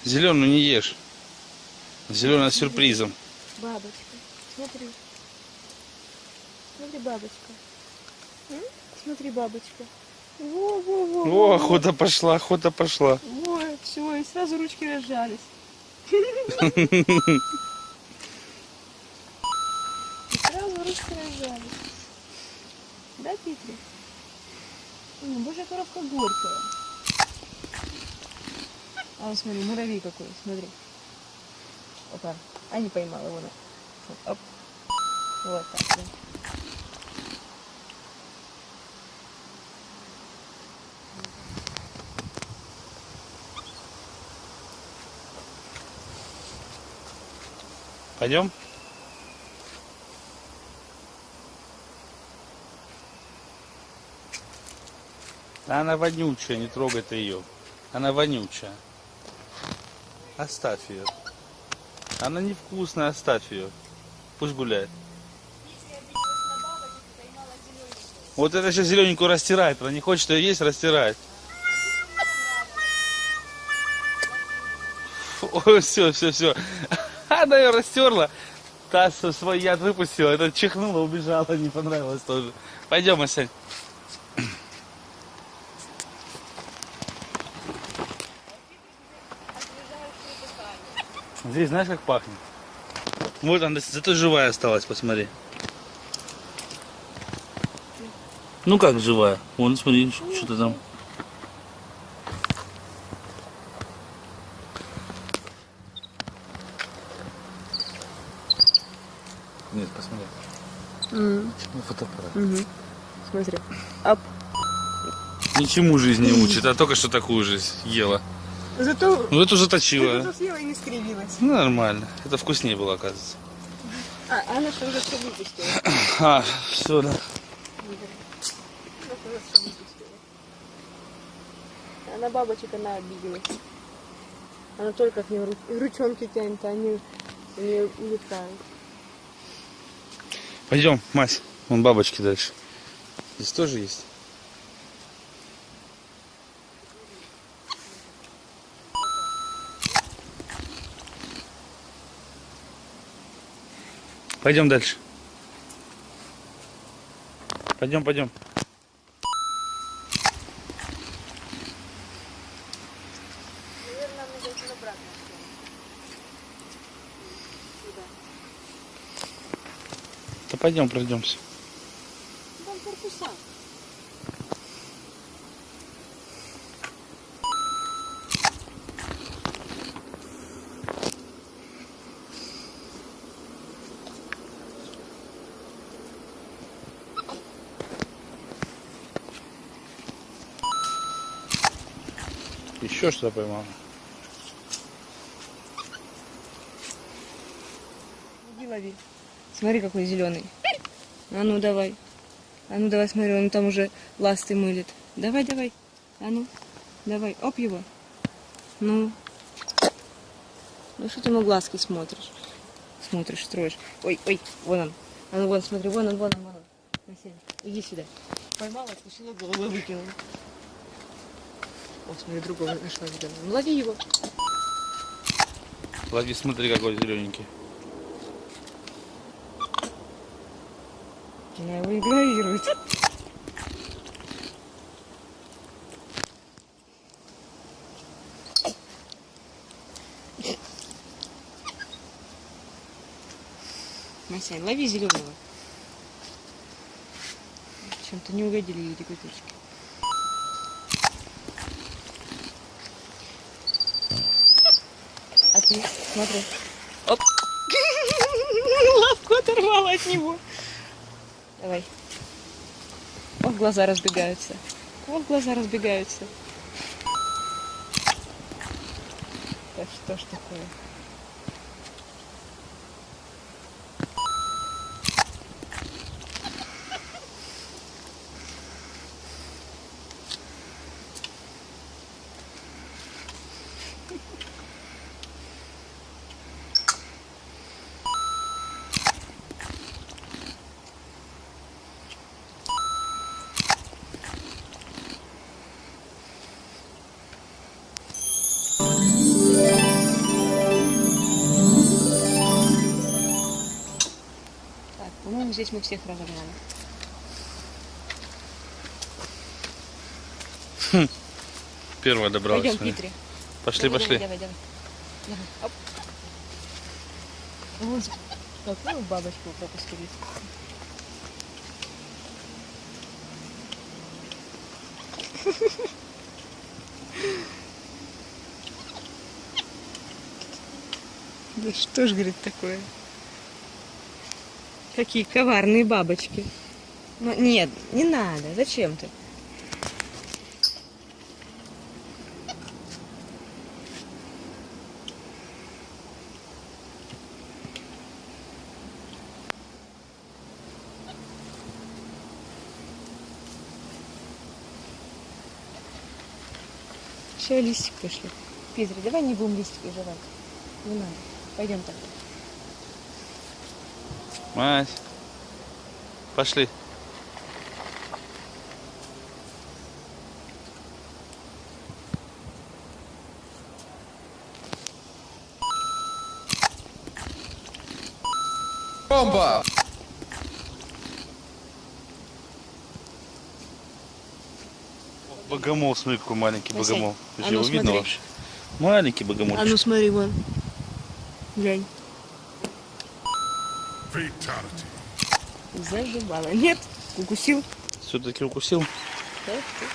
Зеленую не ешь. Зеленая с сюрпризом. Бабочка. Смотри. Смотри, бабочка. Смотри, бабочка. Во-во-во. О, охота пошла, охота пошла. Ой, все, и сразу ручки разжались. И сразу ручки разжались. Да, Питри? Божья коровка горькая. А вот смотри, муравей какой, смотри. Опа, а не поймала его. Оп. Вот так, да. Пойдем? Она вонючая, не трогай ты ее. Она вонючая. Оставь ее. Она невкусная, оставь ее. Пусть гуляет. Вот это сейчас зелененькую растирает. Она не хочет ее есть, растирает. Ой, все, все, все. Она ее растерла. Та свой яд выпустила. Это чихнула, убежала. Не понравилось тоже. Пойдем, Асянь. Здесь знаешь, как пахнет? Вот она, зато живая осталась, посмотри. Ну как живая? Вон, смотри, что-то там. Нет, посмотри. Фотоаппарат. Угу. Смотри. Оп. Ничему жизнь не учит, а только что такую же ела. Зато... Ну эту заточила. Зато съела и не скривилась. Ну, нормально. Это вкуснее было, оказывается. А, она что уже все выпустила. А, все, да. Она бабочек, она обиделась. Она только к ней ручонки тянет, а они не улетают. Пойдем, Мась. Вон бабочки дальше. Здесь тоже есть. Пойдем дальше. Пойдем, пойдем. Наверное, нам нужно идти обратно. Да пойдем, пройдемся. Там корпуса. Еще что-то поймал. Иди лови. Смотри, какой зеленый. А ну давай. А ну давай, смотри, он там уже ласты мылит. Давай, давай. А ну, давай. Оп его. Ну. Ну что ты ему глазки смотришь? Смотришь, строишь. Ой, ой, вон он. А ну вон, смотри, вон он, вон он, вон он. Насень, иди сюда. Поймала, отпустила, головой выкинула. О, смотри, другого нашла зеленого. Ну лови его. Лови, смотри, какой зелененький. Она его игнорирует. Масянь, лови зеленого. Чем-то не угодили эти кусочки. А ты смотри. Оп. Лапку оторвала от него. Давай. Вот глаза разбегаются. Вот глаза разбегаются. Да что ж такое? здесь мы всех разогнали. Первая добралась. Пойдем, смотри. Питри. Пошли, Давай, пошли. Давай. Оп. Господи, какую бабочку пропустили. Да что ж, говорит, такое? Какие коварные бабочки. Ну, нет, не надо. Зачем ты? Все, листик пошли. Питер, давай не будем листики жевать. Не надо. Пойдем так. Мась. Пошли. Бомба! Богомол, смотри, какой маленький Василь, богомол. а Же ну его видно смотри. вообще? Маленький богомол. А ну смотри, вон. Глянь. Fatality. Заживала. Нет, укусил. Все-таки укусил. Так, так.